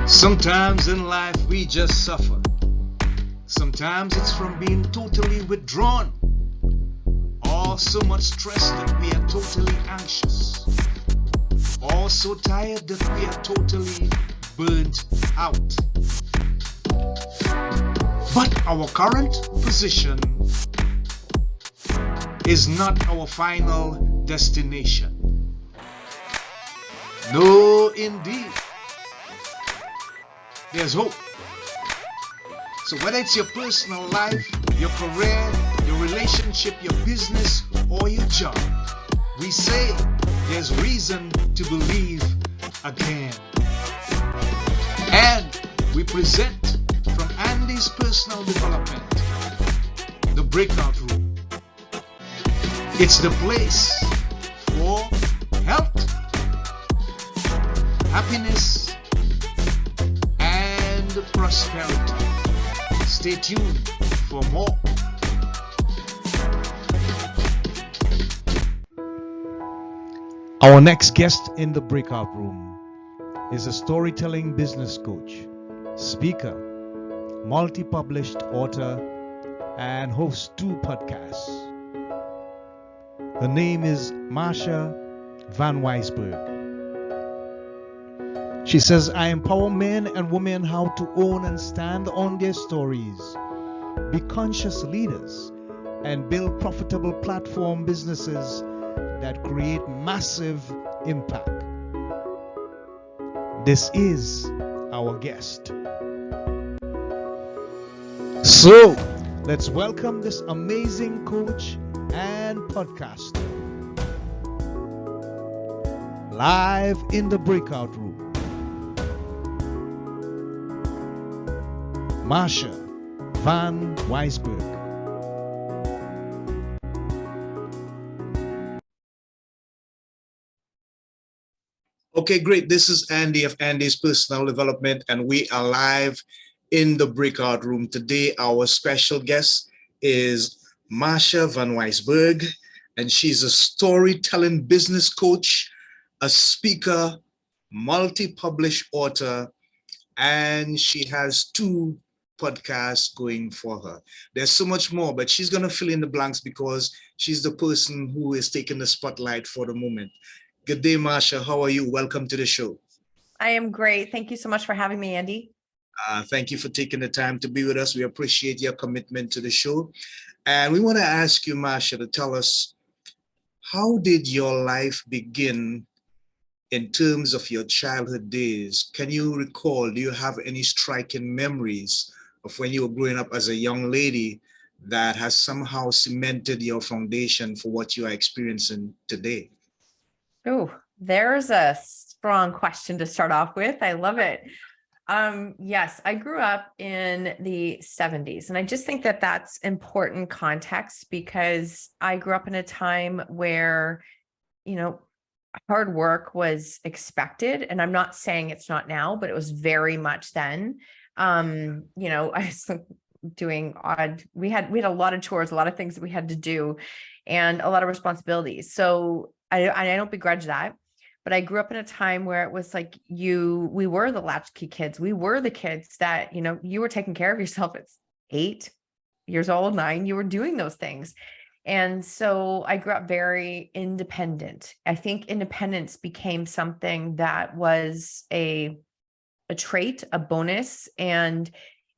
Sometimes in life we just suffer. Sometimes it's from being totally withdrawn, or so much stress that we are totally anxious, or so tired that we are totally burnt out. But our current position is not our final destination. No, indeed. There's hope. So whether it's your personal life, your career, your relationship, your business, or your job, we say there's reason to believe again. And we present from Andy's personal development, the breakout room. It's the place for health, happiness, and prosperity. Stay tuned for more. Our next guest in the breakout room is a storytelling business coach, speaker, multi-published author, and hosts 2 podcasts. Her name is Marsha Vanwynsberghe. She says, I empower men and women how to own and stand on their stories, be conscious leaders, and build profitable platform businesses that create massive impact. This is our guest. So, let's welcome this amazing coach and podcaster live in the breakout room, Marsha Vanwynsberghe. Okay, great. This is Andy of Andy's Personal Development, and we are live in the breakout room. Today, our special guest is Marsha Vanwynsberghe, and she's a storytelling business coach, a speaker, multi-published author, and she has 2 podcasts going for her. There's so much more, but she's going to fill in the blanks because she's the person who is taking the spotlight for the moment. Good day, Marsha. How are you? Welcome to the show. I am great. Thank you so much for having me, Andy. Thank you for taking the time to be with us. We appreciate your commitment to the show. And we want to ask you, Marsha, to tell us, how did your life begin in terms of your childhood days? Can you recall, do you have any striking memories of when you were growing up as a young lady that has somehow cemented your foundation for what you are experiencing today? Oh, there's a strong question to start off with. I love it. Yes, I grew up in the 70s, and I just think that that's important context because I grew up in a time where, hard work was expected. And I'm not saying it's not now, but it was very much then. I was doing we had a lot of chores, a lot of things that we had to do, and a lot of responsibilities. So I don't begrudge that, but I grew up in a time where it was like we were the latchkey kids. We were the kids that, you were taking care of yourself at 8 years old, 9, you were doing those things. And so I grew up very independent. I think independence became something that was a trait, a bonus, and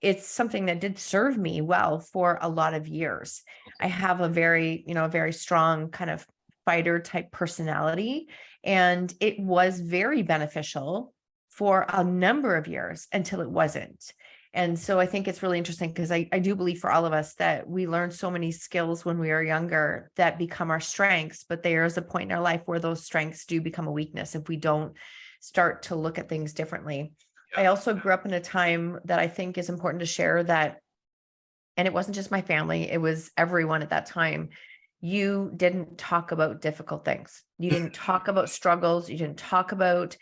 it's something that did serve me well for a lot of years. I have a very strong kind of fighter type personality, and it was very beneficial for a number of years until it wasn't. And so I think it's really interesting because I do believe for all of us that we learn so many skills when we are younger that become our strengths, but there is a point in our life where those strengths do become a weakness if we don't start to look at things differently. I also grew up in a time that I think is important to share that, and it wasn't just my family, it was everyone at that time. You didn't talk about difficult things. You didn't talk about struggles. You didn't talk about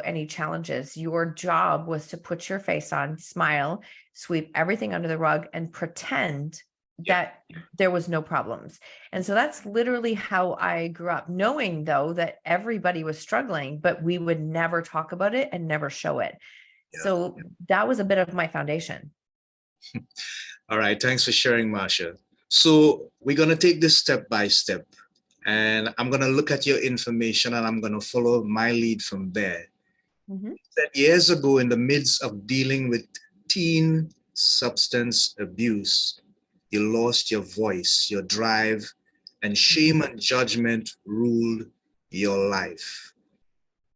any challenges. Your job was to put your face on, smile, sweep everything under the rug, and pretend Yeah. that there was no problems. And so that's literally how I grew up, knowing though that everybody was struggling, but we would never talk about it and never show it. Yeah. So that was a bit of my foundation. All right. Thanks for sharing, Marsha. So we're going to take this step by step, and I'm going to look at your information and I'm going to follow my lead from there. Mhm. That years ago, in the midst of dealing with teen substance abuse, you lost your voice, your drive, and shame and judgment ruled your life.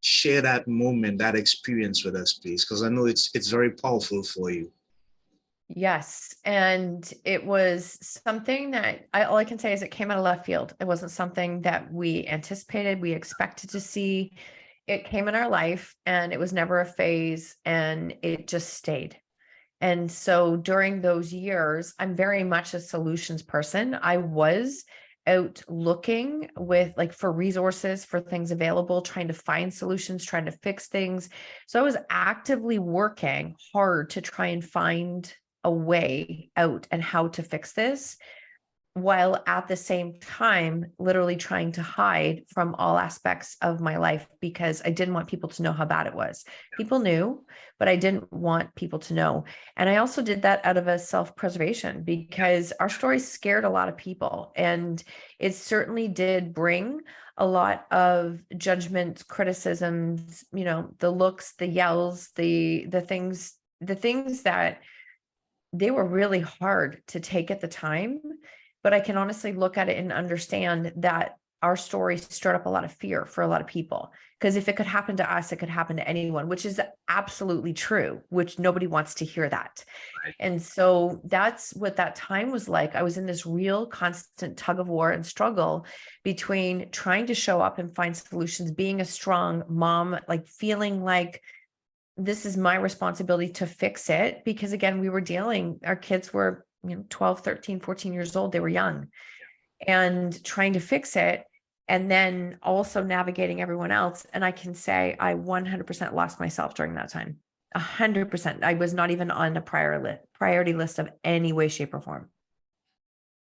Share that moment, that experience with us, please, because I know it's very powerful for you. Yes. And it was something that all I can say is it came out of left field. It wasn't something that we anticipated, we expected to see. It came in our life and it was never a phase and it just stayed. And so during those years, I'm very much a solutions person. I was out looking with like for resources, for things available, trying to find solutions, trying to fix things. So I was actively working hard to try and find a way out and how to fix this, while at the same time, literally trying to hide from all aspects of my life because I didn't want people to know how bad it was. People knew, but I didn't want people to know. And I also did that out of a self-preservation because our story scared a lot of people. And it certainly did bring a lot of judgment, criticisms, the looks, the yells, the things that they were really hard to take at the time. But I can honestly look at it and understand that our story stirred up a lot of fear for a lot of people. Because if it could happen to us, it could happen to anyone, which is absolutely true, which nobody wants to hear that. Right. And so that's what that time was like. I was in this real constant tug of war and struggle between trying to show up and find solutions, being a strong mom, like feeling like this is my responsibility to fix it. Because again, our kids were 12, 13, 14 years old. They were young and trying to fix it. And then also navigating everyone else. And I can say I 100% lost myself during that time. 100%. I was not even on a priority list of any way, shape, or form.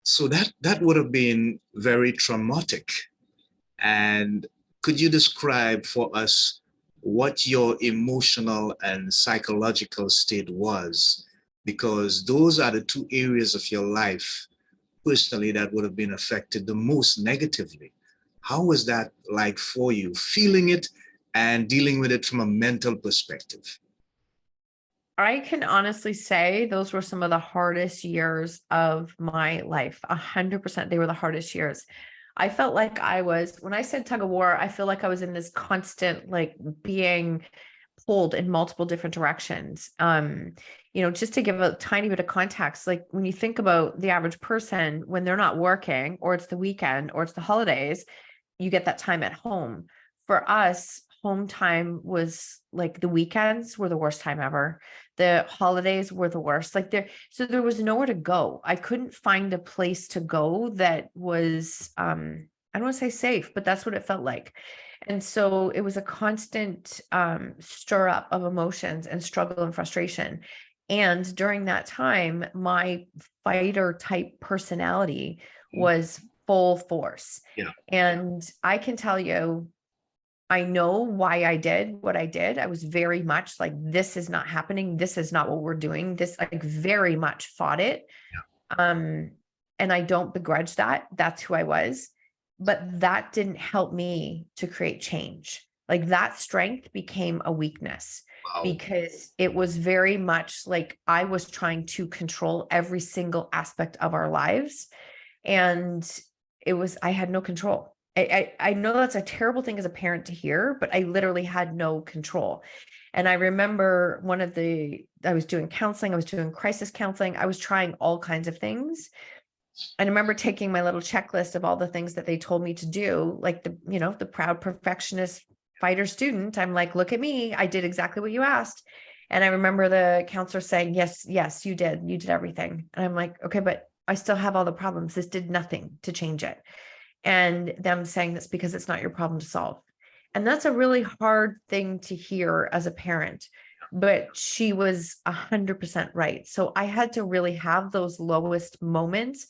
So that would have been very traumatic. And could you describe for us what your emotional and psychological state was? Because those are the two areas of your life personally that would have been affected the most negatively. How was that like for you, feeling it and dealing with it from a mental perspective? I can honestly say those were some of the hardest years of my life. 100%. They were the hardest years. I felt like when I said tug of war, I feel like I was in this constant, like being pulled in multiple different directions. Just to give a tiny bit of context, like when you think about the average person, when they're not working or it's the weekend or it's the holidays, you get that time at home. For us, home time was like the weekends were the worst time ever. The holidays were the worst. So there was nowhere to go. I couldn't find a place to go that was, I don't want to say safe, but that's what it felt like. And so it was a constant stir up of emotions and struggle and frustration. And during that time, my fighter type personality was full force. Yeah. And I can tell you, I know why I did what I did. I was very much like, this is not happening. This is not what we're doing. This, like, very much fought it. And I don't begrudge that. That's who I was. But that didn't help me to create change. Like, that strength became a weakness. Wow. Because it was very much like I was trying to control every single aspect of our lives. And I had no control. I know that's a terrible thing as a parent to hear, but I literally had no control. And I remember I was doing counseling, I was doing crisis counseling, I was trying all kinds of things. I remember taking my little checklist of all the things that they told me to do, like the proud perfectionist fighter student. I'm like, look at me, I did exactly what you asked. And I remember the counselor saying, yes, you did everything. And I'm like, okay, but I still have all the problems. This did nothing to change it. And them saying that's because it's not your problem to solve. And that's a really hard thing to hear as a parent. but she was 100% right. So I had to really have those lowest moments,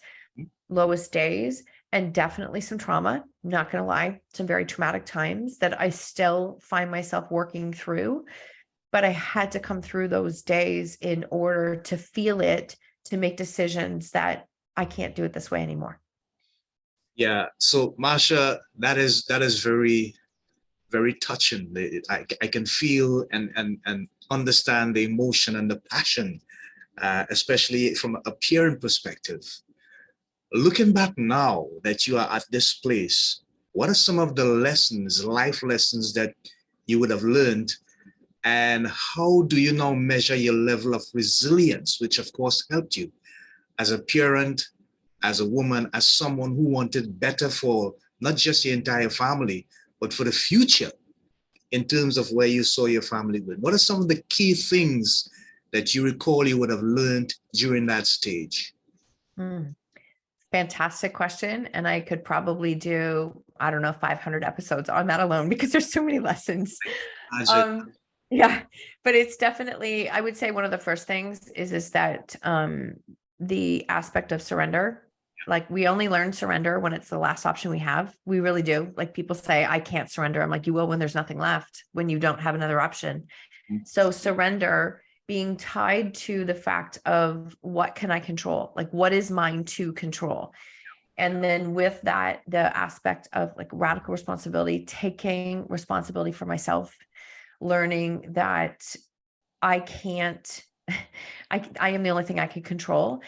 lowest days, and definitely some trauma. I'm not going to lie, some very traumatic times that I still find myself working through. But I had to come through those days in order to feel it, to make decisions that I can't do it this way anymore. Yeah. So Marsha, that is very, very touching. I can feel and understand the emotion and the passion, especially from a parent perspective. Looking back now that you are at this place, what are some of the lessons, life lessons that you would have learned? And how do you now measure your level of resilience, which of course helped you as a parent, as a woman, as someone who wanted better for not just your entire family, but for the future in terms of where you saw your family with? What are some of the key things that you recall you would have learned during that stage? Mm, fantastic question. And I could probably do, I don't know, 500 episodes on that alone because there's so many lessons. Imagine. Um, yeah, but it's definitely, I would say one of the first things is that the aspect of surrender. Like we only learn surrender when it's the last option we have. We really do. Like people say, I can't surrender. I'm like, you will when there's nothing left, when you don't have another option. So surrender being tied to the fact of what can I control? Like what is mine to control? And then with that, the aspect of like radical responsibility, taking responsibility for myself, learning that I can't, I am the only thing I can control.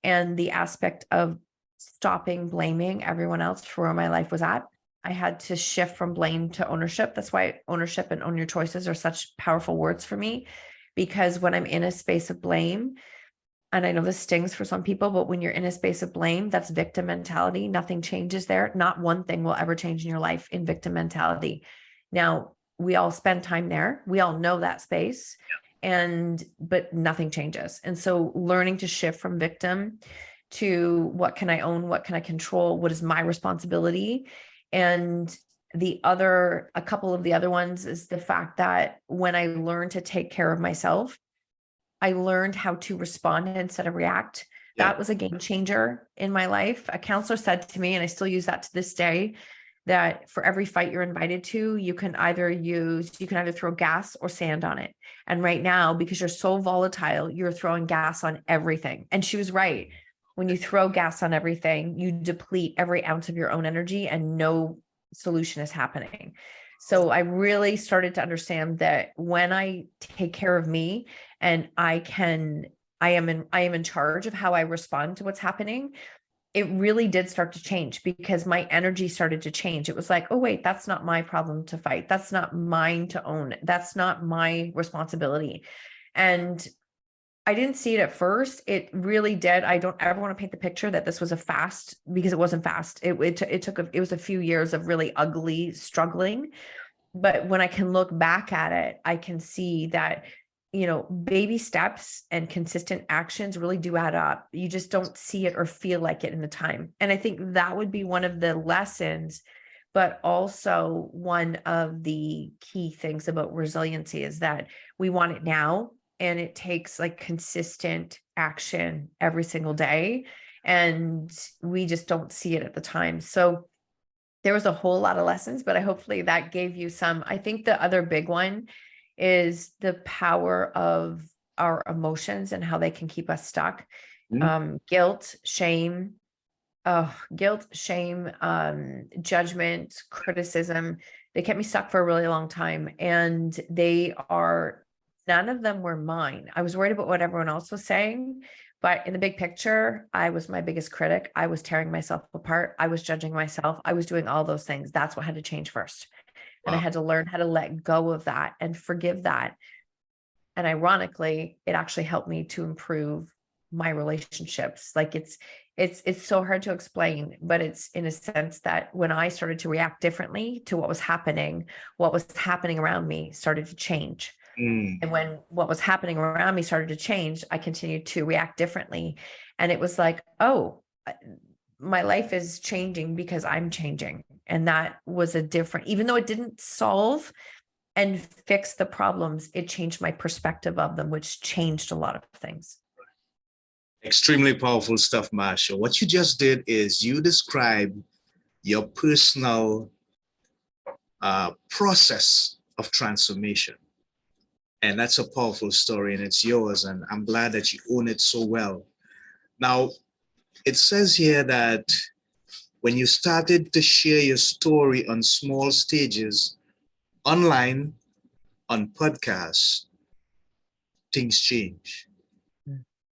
And the aspect of stopping blaming everyone else for where my life was at. I had to shift from blame to ownership. That's why ownership and own your choices are such powerful words for me, because when I'm in a space of blame, and I know this stings for some people, but when you're in a space of blame, that's victim mentality. Nothing changes there. Not one thing will ever change in your life in victim mentality. Now, we all spend time there. We all know that space, but nothing changes. And so learning to shift from victim to what can I own? What can I control? What is my responsibility? And a couple of the other ones is the fact that when I learned to take care of myself, I learned how to respond instead of react. Yeah. That was a game changer in my life. A counselor said to me, and I still use that to this day, that for every fight you're invited to, you can either throw gas or sand on it. And right now, because you're so volatile, you're throwing gas on everything. And she was right. When you throw gas on everything, you deplete every ounce of your own energy and no solution is happening. So I really started to understand that when I take care of me and I am in charge of how I respond to what's happening, it really did start to change because my energy started to change. It was like, oh, wait, that's not my problem to fight. That's not mine to own. That's not my responsibility. And I didn't see it at first. It really did. I don't ever want to paint the picture that this was a fast, because it wasn't fast. It was a few years of really ugly struggling. But when I can look back at it, I can see that, baby steps and consistent actions really do add up. You just don't see it or feel like it in the time. And I think that would be one of the lessons, but also one of the key things about resiliency is that we want it now. And it takes like consistent action every single day. And we just don't see it at the time. So there was a whole lot of lessons, but hopefully that gave you some. I think the other big one is the power of our emotions and how they can keep us stuck. Guilt, shame, judgment, criticism. They kept me stuck for a really long time. And none of them were mine. I was worried about what everyone else was saying. But in the big picture, I was my biggest critic. I was tearing myself apart. I was judging myself. I was doing all those things. That's what had to change first. And I had to learn how to let go of that and forgive that. And ironically, it actually helped me to improve my relationships. Like it's so hard to explain, but it's in a sense that when I started to react differently to what was happening around me started to change. And when what was happening around me started to change, I continued to react differently. And it was like, oh, my life is changing because I'm changing. And that was even though it didn't solve and fix the problems, it changed my perspective of them, which changed a lot of things. Extremely powerful stuff, Marsha. What you just did is you described your personal process of transformation. And that's a powerful story and it's yours. And I'm glad that you own it so well. Now, it says here that when you started to share your story on small stages, online, on podcasts, things change.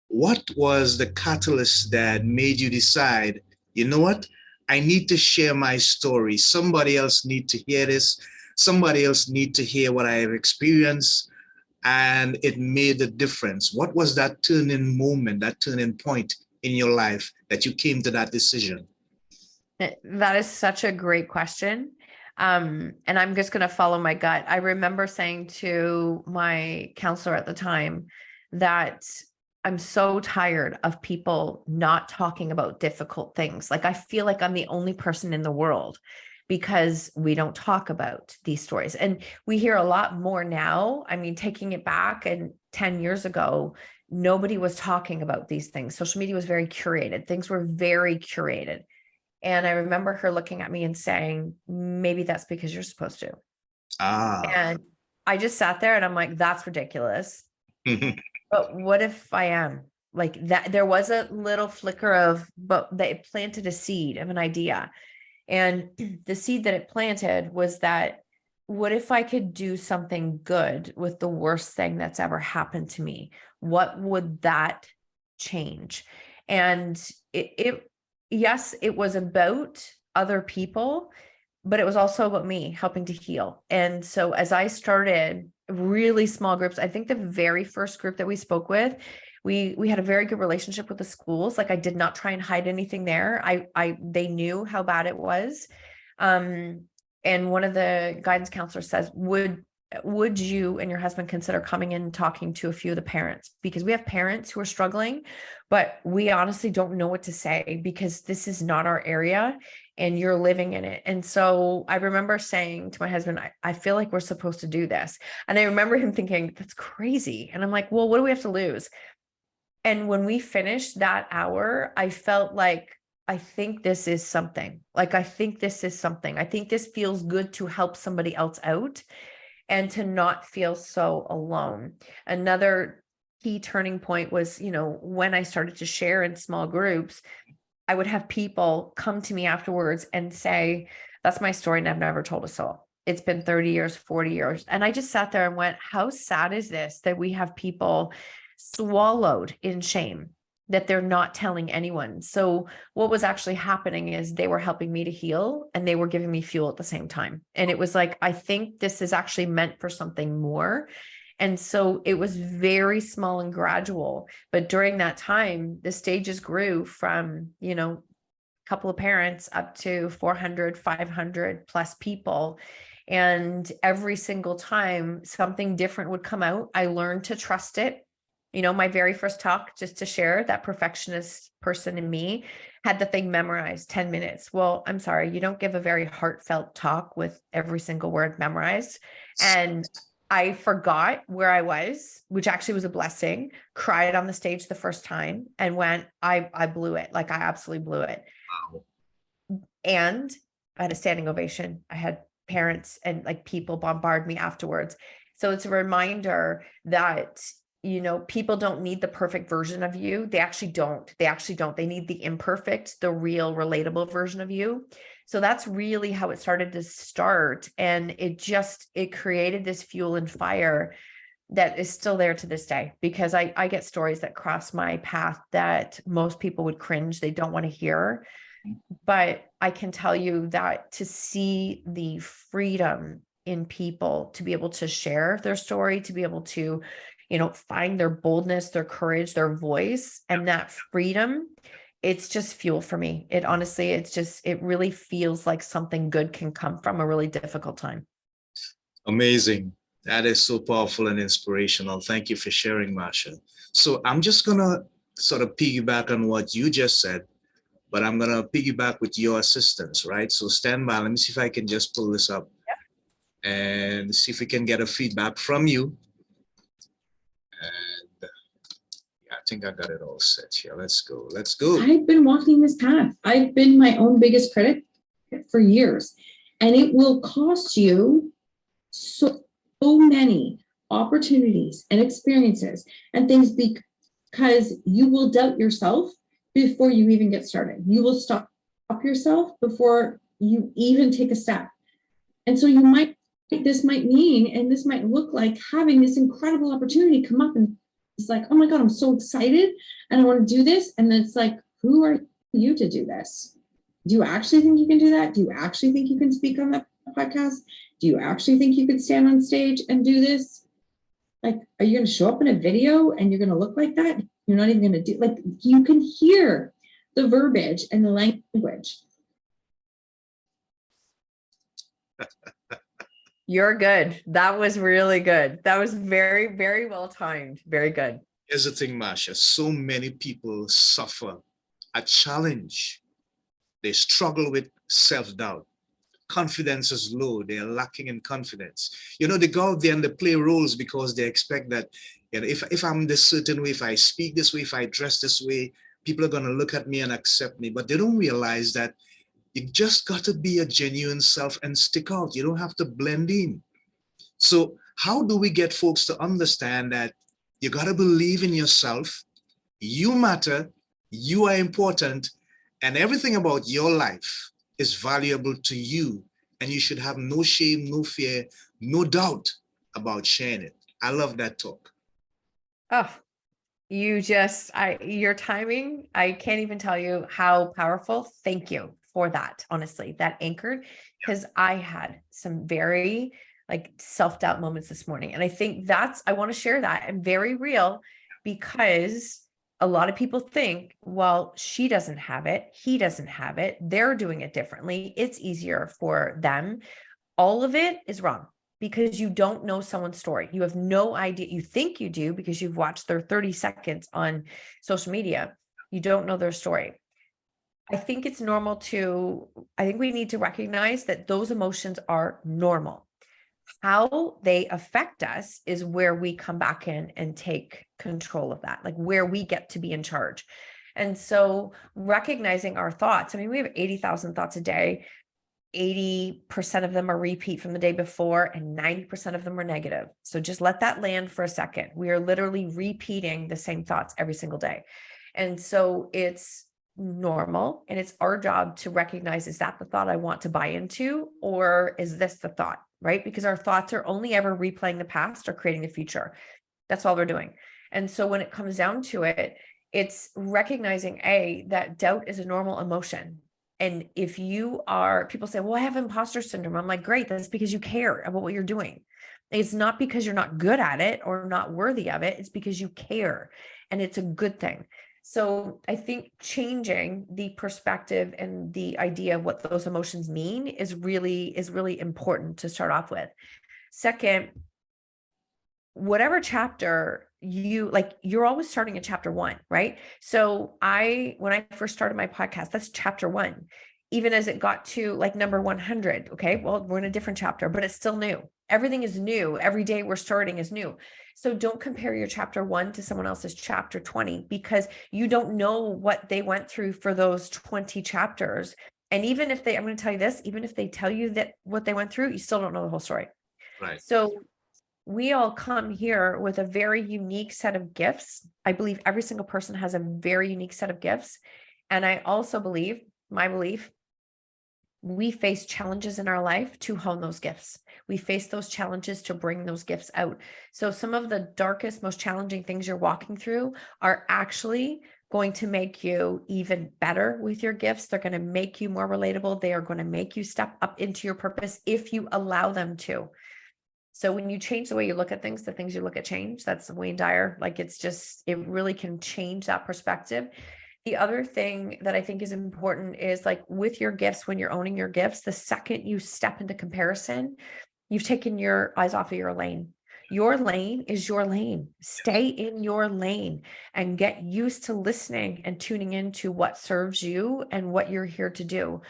What was the catalyst that made you decide, you know what, I need to share my story. Somebody else need to hear this. Somebody else need to hear what I have experienced. And it made a difference. What was that turning moment, that turning point in your life that you came to that decision? That is such a great question. And I'm just going to follow my gut. I remember saying to my counselor at the time that I'm so tired of people not talking about difficult things. Like, I feel like I'm the only person in the world because we don't talk about these stories. And we hear a lot more now. I mean, taking it back, and 10 years ago, nobody was talking about these things. Social media was very curated. Things were very curated. And I remember her looking at me and saying, maybe that's because you're supposed to. And I just sat there and I'm like, that's ridiculous. But what if I am? Like, that there was a little flicker of, but they planted a seed of an idea. And the seed that it planted was that, what if I could do something good with the worst thing that's ever happened to me? What would that change? And yes, it was about other people, but it was also about me helping to heal. And so as I started really small groups, I think the very first group that we spoke with, we had a very good relationship with the schools. Like, I did not try and hide anything there. They knew how bad it was. And one of the guidance counselors says, would you and your husband consider coming in and talking to a few of the parents? Because we have parents who are struggling, but we honestly don't know what to say because this is not our area and you're living in it. And so I remember saying to my husband, I feel like we're supposed to do this. And I remember him thinking, that's crazy. And I'm like, well, what do we have to lose? And when we finished that hour, I felt like, I think this is something. Like, I think this is something. I think this feels good to help somebody else out and to not feel so alone. Another key turning point was, when I started to share in small groups, I would have people come to me afterwards and say, that's my story and I've never told a soul. It's been 30 years, 40 years. And I just sat there and went, how sad is this that we have people swallowed in shame, that they're not telling anyone. So what was actually happening is they were helping me to heal and they were giving me fuel at the same time. And it was like, I think this is actually meant for something more. And so it was very small and gradual. But during that time, the stages grew from, a couple of parents up to 400, 500 plus people. And every single time something different would come out, I learned to trust it. My very first talk, just to share, that perfectionist person in me had the thing memorized 10 minutes. Well, I'm sorry, you don't give a very heartfelt talk with every single word memorized. And I forgot where I was, which actually was a blessing, cried on the stage the first time and went, I blew it. Like, I absolutely blew it. And I had a standing ovation. I had parents and people bombard me afterwards. So it's a reminder that people don't need the perfect version of you. They actually don't. They need the imperfect, the real, relatable version of you. So that's really how it started to start. And it created this fuel and fire that is still there to this day, because I get stories that cross my path that most people would cringe. They don't want to hear. But I can tell you that to see the freedom in people to be able to share their story, to be able to find their boldness, their courage, their voice, and that freedom, it's just fuel for me. It honestly, it really feels like something good can come from a really difficult time. Amazing. That is so powerful and inspirational. Thank you for sharing, Marsha. So I'm just going to sort of piggyback on what you just said, but I'm going to piggyback with your assistance, right? So stand by. Let me see if I can just pull this up. Yep. and see if we can get a feedback from you. And yeah, I think I got it all set here. Let's go. Let's go. I've been walking this path. I've been my own biggest critic for years, and it will cost you so many opportunities and experiences and things because you will doubt yourself before you even get started. You will stop yourself before you even take a step. And so this might mean, and this might look like having this incredible opportunity come up, and it's like, oh my God, I'm so excited and I want to do this. And then it's like, who are you to do this? Do you actually think you can do that? Do you actually think you can speak on that podcast? Do you actually think you could stand on stage and do this? Like, are you going to show up in a video and you're going to look like that? You're not even going to do, like, you can hear the verbiage and the language. You're good. That was really good. That was very, very well timed. Very good. Here's the thing, Marsha. So many people suffer a challenge. They struggle with self-doubt. Confidence is low. They're lacking in confidence. You know, they go out there and they play roles because they expect that, you know, if I'm this certain way, if I speak this way, if I dress this way, people are going to look at me and accept me. But they don't realize that you just got to be a genuine self and stick out. You don't have to blend in. So how do we get folks to understand that you got to believe in yourself? You matter, you are important, and everything about your life is valuable to you, and you should have no shame, no fear, no doubt about sharing it. I love that talk. Oh, your timing, I can't even tell you how powerful. Thank you for that. Honestly, that anchored, because I had some very like self-doubt moments this morning. And I think I want to share that, and very real, because a lot of people think, well, she doesn't have it. He doesn't have it. They're doing it differently. It's easier for them. All of it is wrong, because you don't know someone's story. You have no idea. You think you do because you've watched their 30 seconds on social media. You don't know their story. I think it's normal I think we need to recognize that those emotions are normal. How they affect us is where we come back in and take control of that, like where we get to be in charge. And so recognizing our thoughts, I mean, we have 80,000 thoughts a day. 80% of them are repeat from the day before, and 90% of them are negative. So just let that land for a second. We are literally repeating the same thoughts every single day. And so it's normal, and it's our job to recognize, is that the thought I want to buy into, or is this the thought, right? Because our thoughts are only ever replaying the past or creating the future. That's all they're doing. And so when it comes down to it, it's recognizing that doubt is a normal emotion. And if people say, well, I have imposter syndrome. I'm like, great. That's because you care about what you're doing. It's not because you're not good at it or not worthy of it. It's because you care, and it's a good thing. So I think changing the perspective and the idea of what those emotions mean is really important to start off with. Second, whatever chapter you're always starting at chapter 1, right? So when I first started my podcast, that's chapter 1. Even as it got to like number 100, okay, well, we're in a different chapter, but it's still new. Everything is new. Every day we're starting is new. So don't compare your chapter 1 to someone else's chapter 20, because you don't know what they went through for those 20 chapters. And even if I'm going to tell you this, even if they tell you that what they went through, you still don't know the whole story. Right. So we all come here with a very unique set of gifts. I believe every single person has a very unique set of gifts. And I also believe, my belief, we face challenges in our life to hone those gifts. We face those challenges to bring those gifts out. So some of the darkest, most challenging things you're walking through are actually going to make you even better with your gifts. They're going to make you more relatable. They are going to make you step up into your purpose if you allow them to. So when you change the way you look at things, the things you look at change. That's Wayne Dyer. Like, it really can change that perspective. The other thing that I think is important is, like, with your gifts, when you're owning your gifts, the second you step into comparison, you've taken your eyes off of your lane. Your lane is your lane. Stay in your lane and get used to listening and tuning into what serves you and what you're here to do,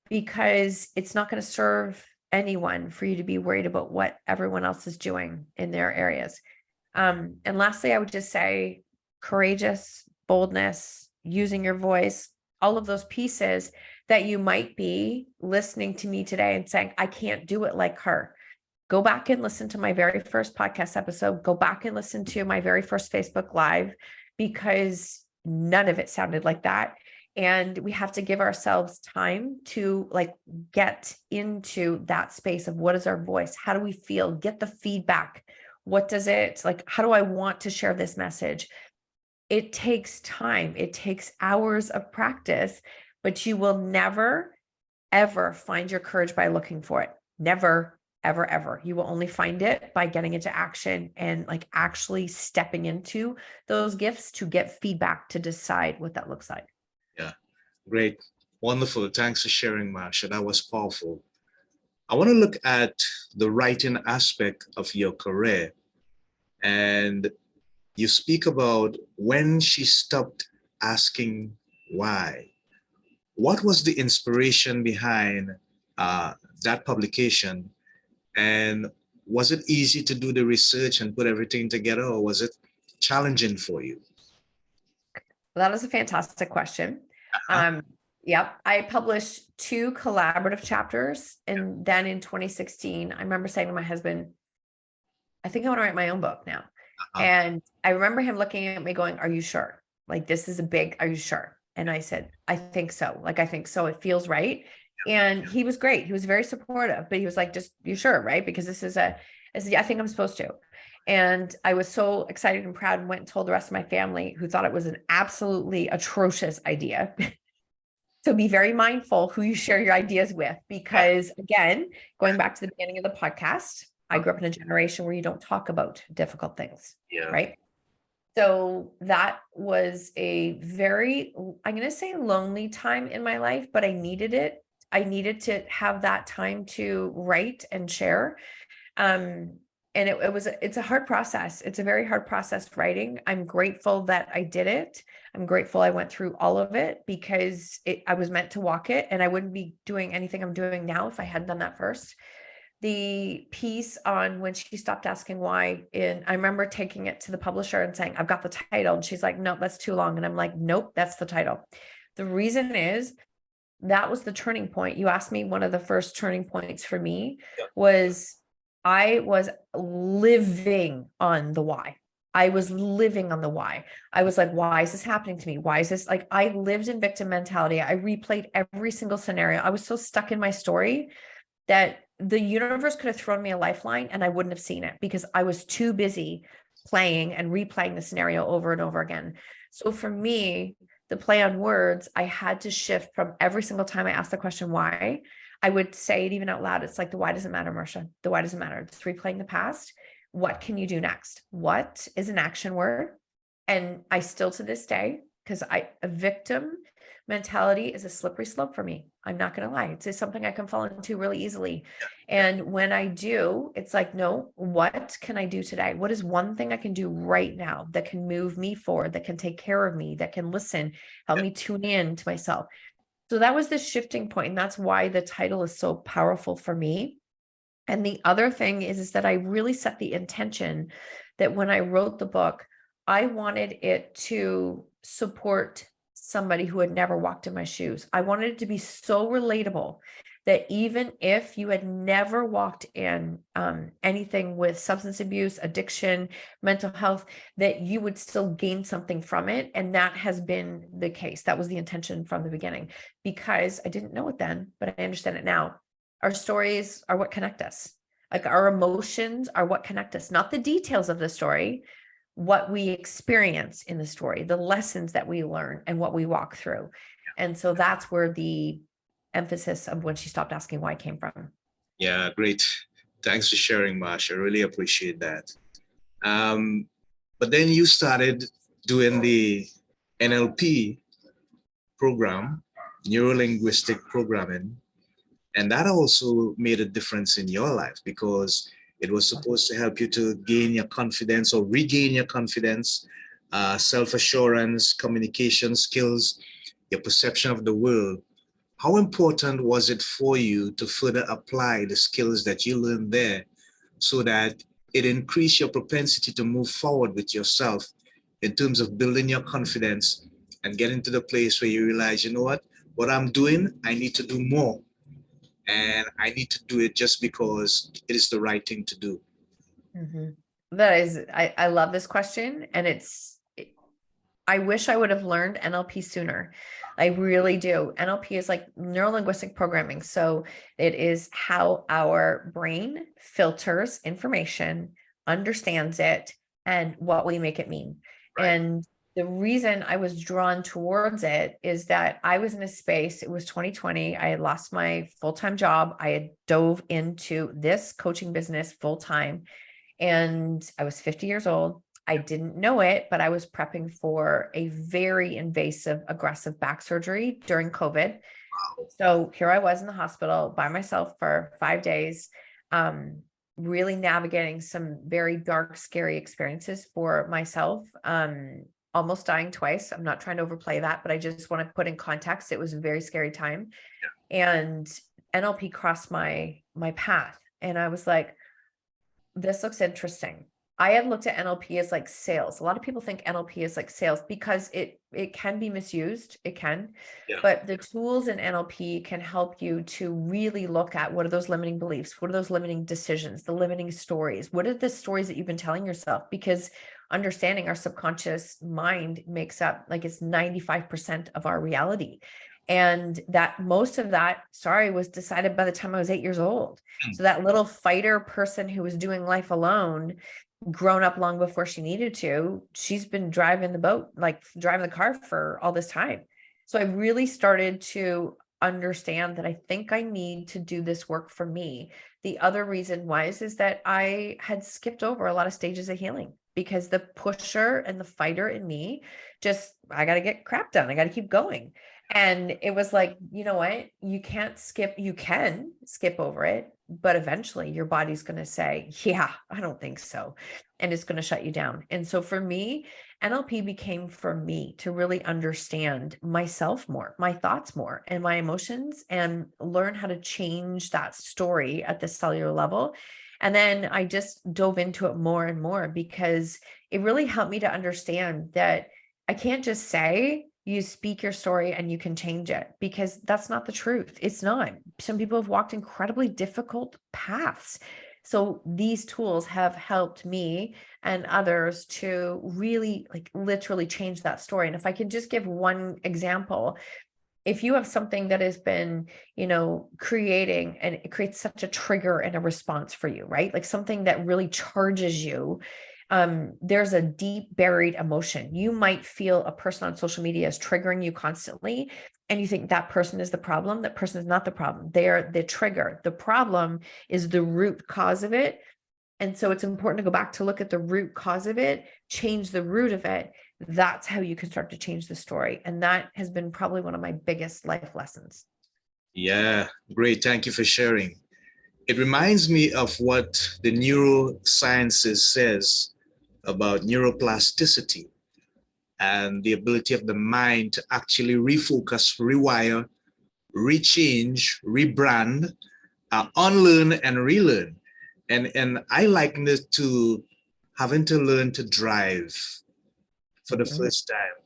because it's not going to serve anyone for you to be worried about what everyone else is doing in their areas. And lastly, I would just say courageous, boldness, using your voice, all of those pieces that you might be listening to me today and saying, I can't do it like her. Go back and listen to my very first podcast episode. Go back and listen to my very first Facebook Live, because none of it sounded like that. And we have to give ourselves time to like get into that space of what is our voice? How do we feel? Get the feedback. What does it like? How do I want to share this message? It takes time. It takes hours of practice, but you will never, ever find your courage by looking for it. Never, ever, ever. You will only find it by getting into action and like actually stepping into those gifts to get feedback to decide what that looks like. Yeah, great. Wonderful. Thanks for sharing, Marsha. That was powerful. I want to look at the writing aspect of your career. And you speak about when she stopped asking why. What was the inspiration behind that publication? And was it easy to do the research and put everything together, or was it challenging for you? Well, that is a fantastic question. Yep. I published 2 collaborative chapters. And then in 2016, I remember saying to my husband, I think I want to write my own book now. And I remember him looking at me going, are you sure? Like, this is a big, are you sure? And I said, I think so. Like, I think so. It feels right. And he was great. He was very supportive, but he was like, just, you sure? Right. Because this is I said, yeah, I think I'm supposed to. And I was so excited and proud and went and told the rest of my family, who thought it was an absolutely atrocious idea. So be very mindful who you share your ideas with, because again, going back to the beginning of the podcast, I grew up in a generation where you don't talk about difficult things, right? So that was a very, I'm going to say lonely time in my life, but I needed it. I needed to have that time to write and share. And it's a hard process. It's a very hard process writing. I'm grateful that I did it. I'm grateful I went through all of it, because I was meant to walk it, and I wouldn't be doing anything I'm doing now if I hadn't done that first. The piece on when she stopped asking why, I remember taking it to the publisher and saying, I've got the title. And she's like, no, that's too long. And I'm like, nope, that's the title. The reason is that was the turning point. You asked me, one of the first turning points for me was I was living on the why. I was living on the why. I was like, why is this happening to me? Why is this like, I lived in victim mentality. I replayed every single scenario. I was so stuck in my story that the universe could have thrown me a lifeline and I wouldn't have seen it, because I was too busy playing and replaying the scenario over and over again. So for me, the play on words, I had to shift from every single time I asked the question, why, I would say it even out loud. It's like, the why doesn't matter, Marsha. The why doesn't matter. It's replaying the past. What can you do next? What is an action word? And I still, to this day, because a victim mentality is a slippery slope for me. I'm not going to lie. It's something I can fall into really easily. And when I do, it's like, no, what can I do today? What is one thing I can do right now that can move me forward, that can take care of me, that can listen, help me tune in to myself? So that was the shifting point. And that's why the title is so powerful for me. And the other thing is that I really set the intention that when I wrote the book, I wanted it to support somebody who had never walked in my shoes. I wanted it to be so relatable that even if you had never walked in anything with substance abuse, addiction, mental health, that you would still gain something from it. And that has been the case. That was the intention from the beginning, because I didn't know it then, but I understand it now. Our stories are what connect us. Like, our emotions are what connect us, not the details of the story, what we experience in the story, the lessons that we learn and what we walk through. And so that's where the emphasis of when she stopped asking why came from. Yeah, great. Thanks for sharing, Marsha. I really appreciate that. But then you started doing the NLP program, neuro-linguistic programming, and that also made a difference in your life, because it was supposed to help you to gain your confidence or regain your confidence, self-assurance, communication skills, your perception of the world. how important was it for you to further apply the skills that you learned there so that it increased your propensity to move forward with yourself in terms of building your confidence and getting to the place where you realize, you know what I'm doing, I need to do more. And I need to do it just because it is the right thing to do. Mhm. That is, I love this question. And I wish I would have learned NLP sooner. I really do. NLP is like neuro-linguistic programming. So it is how our brain filters information, understands it, and what we make it mean. Right. And the reason I was drawn towards it is that I was in a space, it was 2020. I had lost my full-time job. I had dove into this coaching business full-time, and I was 50 years old. I didn't know it, but I was prepping for a very invasive, aggressive back surgery during COVID. So here I was in the hospital by myself for 5 days, really navigating some very dark, scary experiences for myself, almost dying twice. I'm not trying to overplay that, but I just want to put in context. It was a very scary time. And NLP crossed my path. And I was like, this looks interesting. I had looked at NLP as like sales. A lot of people think NLP is like sales because it can be misused. It can, but the tools in NLP can help you to really look at what are those limiting beliefs? What are those limiting decisions, the limiting stories? What are the stories that you've been telling yourself? Because understanding our subconscious mind makes up like it's 95% of our reality. And that most of that, was decided by the time I was 8 years old. So that little fighter person who was doing life alone, grown up long before she needed to, she's been driving the boat, like driving the car for all this time. So I really started to understand that I think I need to do this work for me. The other reason was is that I had skipped over a lot of stages of healing because the pusher and the fighter in me just, I got to get crap done. I got to keep going. And it was like, you know what? You can skip over it, but eventually your body's going to say, yeah, I don't think so. And it's going to shut you down. And so for me, NLP became for me to really understand myself more, my thoughts more, and my emotions, and learn how to change that story at the cellular level. And then I just dove into it more and more because it really helped me to understand that I can't just say, you speak your story and you can change it, because that's not the truth. It's not. Some people have walked incredibly difficult paths. So these tools have helped me and others to really like literally change that story. And if I could just give one example, if you have something that has been, creating, and it creates such a trigger and a response for you, right? Like something that really charges you. There's a deep buried emotion. You might feel a person on social media is triggering you constantly, and you think that person is the problem. That person is not the problem. They're the trigger. The problem is the root cause of it. And so it's important to go back to look at the root cause of it, change the root of it. That's how you can start to change the story. And that has been probably one of my biggest life lessons. Yeah, great. Thank you for sharing. It reminds me of what the neurosciences says about neuroplasticity and the ability of the mind to actually refocus, rewire, rechange, rebrand, unlearn and relearn. And I liken it to having to learn to drive for the first time.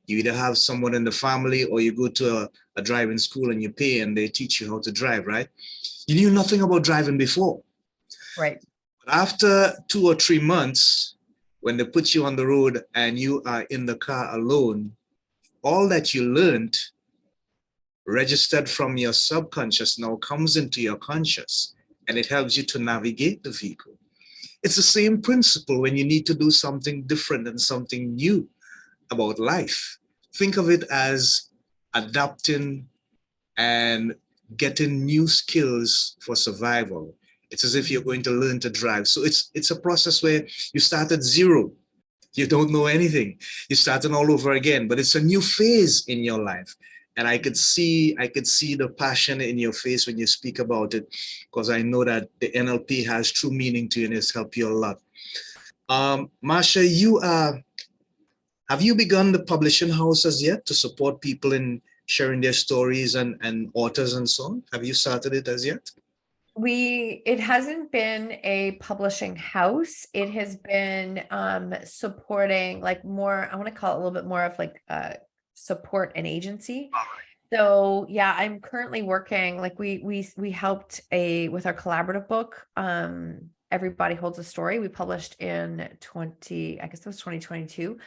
You either have someone in the family or you go to a driving school and you pay and they teach you how to drive, right? You knew nothing about driving before. Right. But after 2 or 3 months, when they put you on the road and you are in the car alone, all that you learned registered from your subconscious now comes into your conscious, and it helps you to navigate the vehicle. It's the same principle when you need to do something different and something new about life. Think of it as adapting and getting new skills for survival. It's as if you're going to learn to drive. So it's a process where you start at zero. You don't know anything. You're starting all over again, but it's a new phase in your life. And I could see the passion in your face when you speak about it, because I know that the NLP has true meaning to you and it's helped you a lot. Marsha, have you begun the publishing house as yet to support people in sharing their stories and authors and so on? Have you started it as yet? It hasn't been a publishing house. It has been supporting like more, I want to call it a little bit more of like support and agency. So yeah, I'm currently working, like we helped with our collaborative book, Everybody Holds a Story. We published in I guess it was 2022.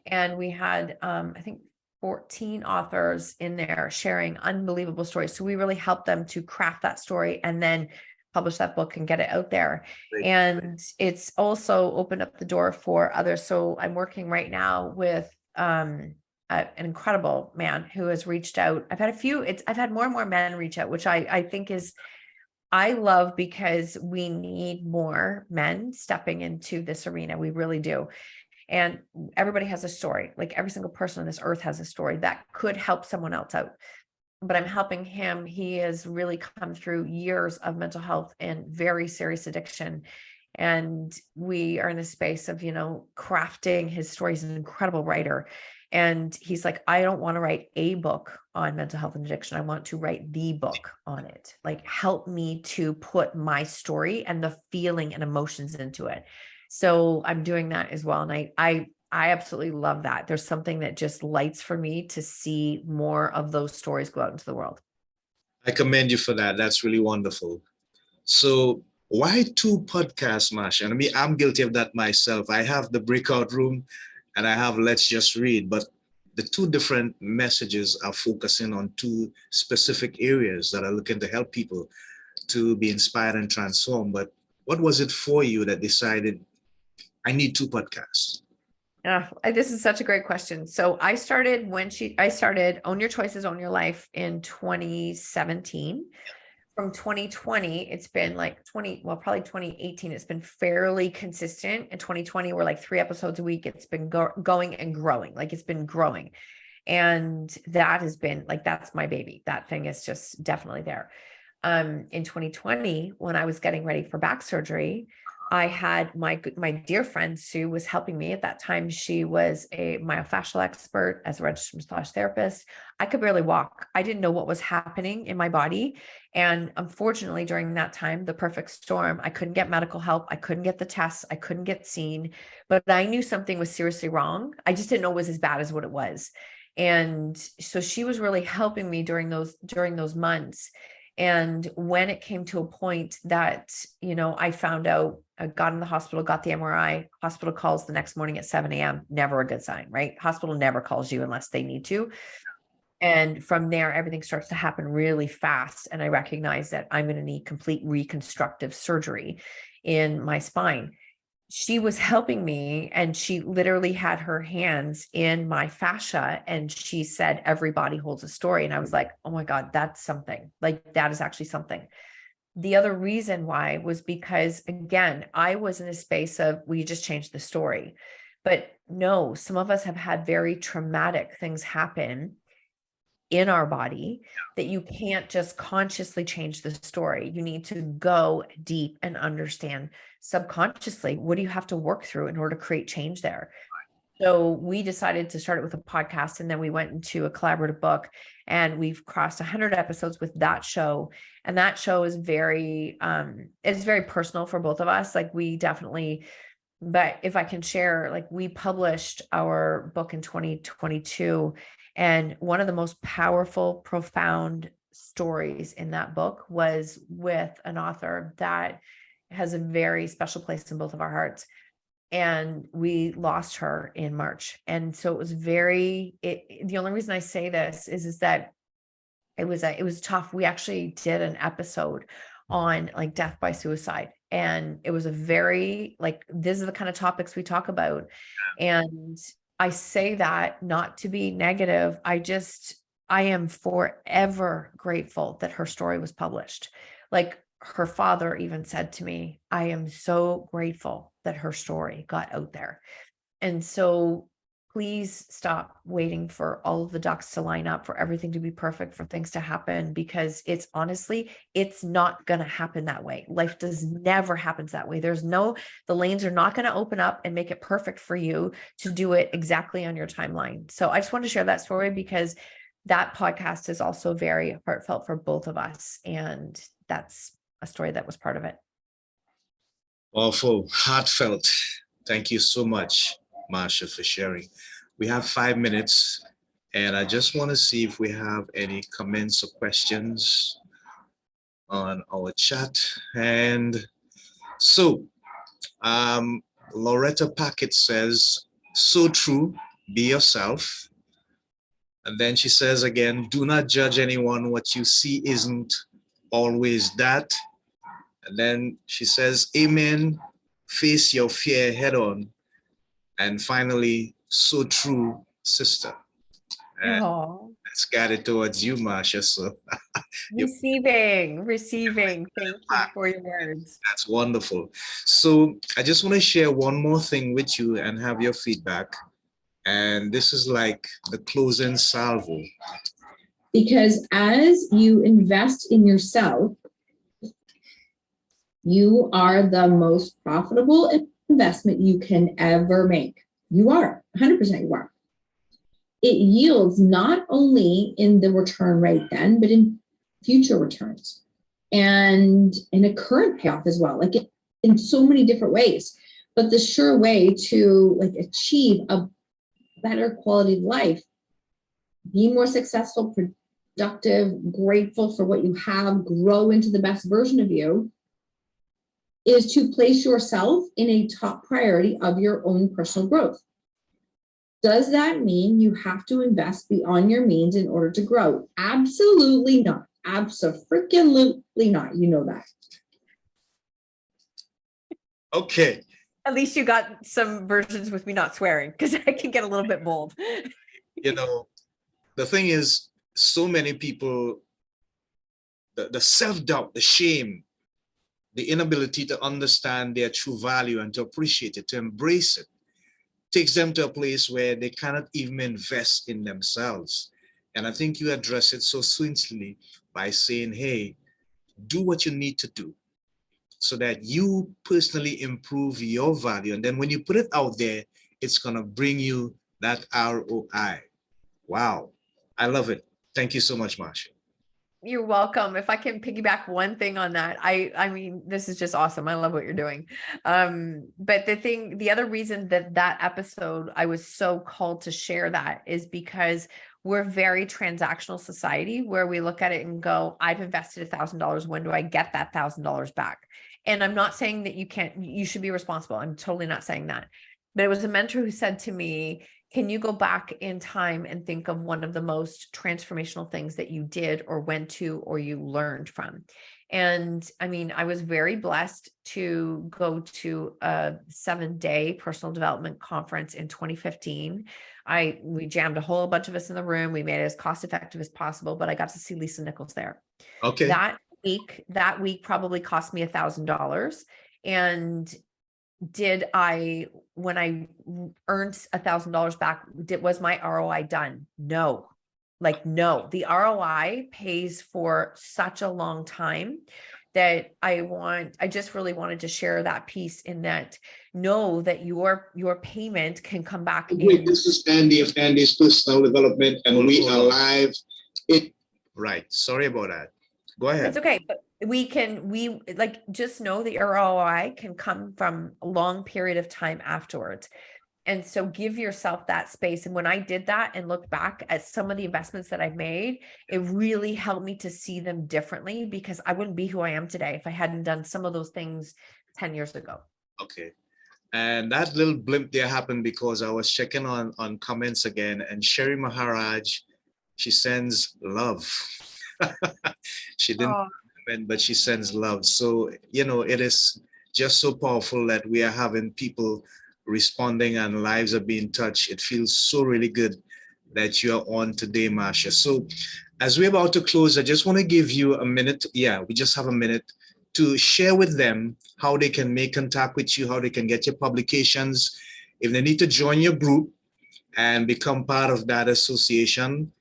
And we had I think 14 authors in there sharing unbelievable stories. So we really helped them to craft that story and then publish that book and get it out there. Great. And it's also opened up the door for others. So I'm working right now with an incredible man who has reached out. I've had more and more men reach out, which I think I love, because we need more men stepping into this arena. We really do. And everybody has a story. Like every single person on this earth has a story that could help someone else out. But I'm helping him. He has really come through years of mental health and very serious addiction. And we are in the space of, crafting his story. He's an incredible writer. And he's like, I don't want to write a book on mental health and addiction. I want to write the book on it. Like, help me to put my story and the feeling and emotions into it. So I'm doing that as well. And I absolutely love that. There's something that just lights for me to see more of those stories go out into the world. I commend you for that. That's really wonderful. So why 2 podcasts, Marsha? And I mean, I'm guilty of that myself. I have the breakout room and I have Let's Just Read, but the 2 different messages are focusing on 2 specific areas that are looking to help people to be inspired and transformed. But what was it for you that decided I need 2 podcasts? This is such a great question. So I started Own Your Choices, Own Your Life in 2017. From 2020, it's been like probably 2018. It's been fairly consistent. In 2020, we're like 3 episodes a week. It's been going and growing. Like, it's been growing. And that has been like, that's my baby. That thing is just definitely there. In 2020, when I was getting ready for back surgery, I had my dear friend Sue was helping me at that time. She was a myofascial expert as a registered massage therapist. I could barely walk. I didn't know what was happening in my body. And unfortunately, during that time, the perfect storm, I couldn't get medical help. I couldn't get the tests. I couldn't get seen, but I knew something was seriously wrong. I just didn't know it was as bad as what it was. And so she was really helping me during those months. And when it came to a point that, I found out, I got in the hospital, got the MRI, hospital calls the next morning at 7 a.m. Never a good sign, right? Hospital never calls you unless they need to. And from there, everything starts to happen really fast. And I recognize that I'm going to need complete reconstructive surgery in my spine. She was helping me, and she literally had her hands in my fascia, and she said, everybody holds a story. And I was like, oh my God, that's something. Like, that is actually something. The other reason why was because, again, I was in a space of, we just changed the story. But no, some of us have had very traumatic things happen in our body that you can't just consciously change the story. You need to go deep and understand subconsciously, what do you have to work through in order to create change there? So we decided to start it with a podcast, and then we went into a collaborative book, and we've crossed 100 episodes with that show. And that show is it's very personal for both of us. Like, we definitely, but if I can share, like, we published our book in 2022, and one of the most powerful, profound stories in that book was with an author that has a very special place in both of our hearts. And we lost her in March. And so it was the only reason I say this is that it was tough. We actually did an episode on like death by suicide. And it was a very, like, this is the kind of topics we talk about. And I say that not to be negative. I am forever grateful that her story was published. Like, her father even said to me, I am so grateful that her story got out there. And so please stop waiting for all of the ducks to line up, for everything to be perfect, for things to happen, because it's not going to happen that way. Life never happens that way. The lanes are not going to open up and make it perfect for you to do it exactly on your timeline. So I just want to share that story, because that podcast is also very heartfelt for both of us. And that's a story that was part of it. Awful, heartfelt. Thank you so much, Marsha, for sharing. We have 5 minutes, and I just want to see if we have any comments or questions on our chat. And so, um, Loretta Packett says, so true, be yourself. And then she says again, do not judge anyone. What you see isn't always that. And then she says, amen, face your fear head on. And finally, so true, sister. And Oh, let's get it towards you, Marsha. So receiving. Thank you for your words. that's wonderful. So I just want to share one more thing with you and have your feedback. And this is like the closing salvo. Because as you invest in yourself, you are the most profitable investment you can ever make. You are, 100% you are. It yields not only in the return rate then, but in future returns and in a current payoff as well, like in so many different ways. But the sure way to like achieve a better quality of life, be more successful, productive, grateful for what you have, grow into the best version of you, is to place yourself in a top priority of your own personal growth. Does that mean you have to invest beyond your means in order to grow? Absolutely not. Absolutely not. You know that. Okay. At least you got some versions with me not swearing, because I can get a little bit bold. You know, the thing is, so many people, the self-doubt, the shame, the inability to understand their true value and to appreciate it, to embrace it, takes them to a place where they cannot even invest in themselves. And I think you address it so sweetly by saying, hey, do what you need to do so that you personally improve your value. And then when you put it out there, it's going to bring you that ROI. Wow. I love it. Thank you so much, Marsha. You're welcome. If I can piggyback one thing on that, I mean, this is just awesome. I love what you're doing. But the other reason that episode, I was so called to share that is because we're a very transactional society where we look at it and go, I've invested $1,000. When do I get that $1,000 back? And I'm not saying that you should be responsible. I'm totally not saying that. But it was a mentor who said to me, can you go back in time and think of one of the most transformational things that you did or went to or you learned from? And I mean, I was very blessed to go to a 7-day personal development conference in 2015. We jammed a whole bunch of us in the room. We made it as cost effective as possible, but I got to see Lisa Nichols there. Okay. That week probably cost me $1,000. And when I earned $1,000 back, was my ROI done? No, no, the ROI pays for such a long time that I just really wanted to share that piece in that, know that your payment can come back. Wait, this is Andy of Andy's Personal Development, and we are live. Right. Sorry about that. Go ahead. It's okay. But just know the ROI can come from a long period of time afterwards. And so give yourself that space. And when I did that and looked back at some of the investments that I've made, it really helped me to see them differently, because I wouldn't be who I am today if I hadn't done some of those things 10 years ago. Okay. And that little blimp there happened because I was checking on comments again, and Sherry Maharaj, she sends love. She didn't comment, but she sends love. So, it is just so powerful that we are having people responding and lives are being touched. It feels so really good that you are on today, Marsha. So as we're about to close, I just want to give you a minute. Yeah, we just have a minute to share with them how they can make contact with you, how they can get your publications, if they need to join your group and become part of that association,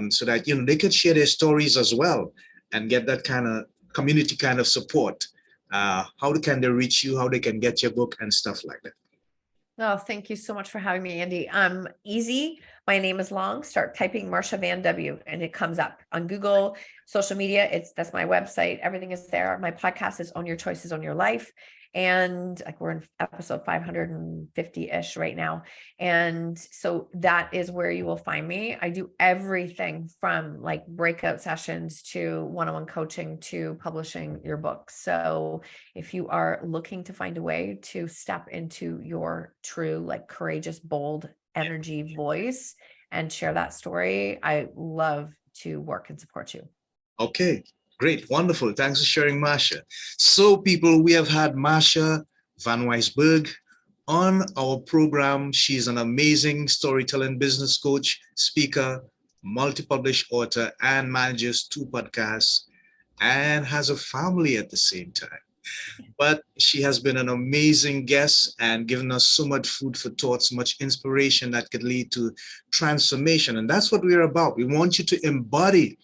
so that they could share their stories as well and get that kind of community kind of support. How can they reach you, how they can get your book and stuff like that? Oh, thank you so much for having me, Andy. Easy. My name is long. Start typing Marsha Van W and it comes up on Google, social media. That's my website. Everything is there. My podcast is Own Your Choices, Own Your Life. And like we're in episode 550-ish right now. And so that is where you will find me. I do everything from like breakout sessions to one-on-one coaching to publishing your book. So if you are looking to find a way to step into your true, like courageous, bold energy voice and share that story, I love to work and support you. Okay, great, wonderful. Thanks for sharing, Marsha. So, people, we have had Marsha Vanwynsberghe on our program. She's an amazing storytelling business coach, speaker, multi-published author, and manages 2 podcasts and has a family at the same time. But she has been an amazing guest and given us so much food for thought, so much inspiration that could lead to transformation. And that's what we're about. We want you to embody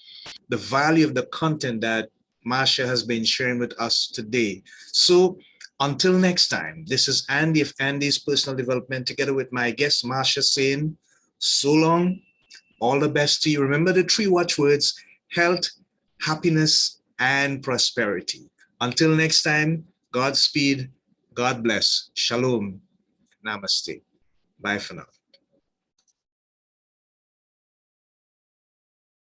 the value of the content that Marsha has been sharing with us today. So until next time, this is Andy of Andy's Personal Development, together with my guest, Marsha, saying so long, all the best to you. Remember the 3 watchwords: health, happiness, and prosperity. Until next time, Godspeed, God bless, Shalom, Namaste. Bye for now.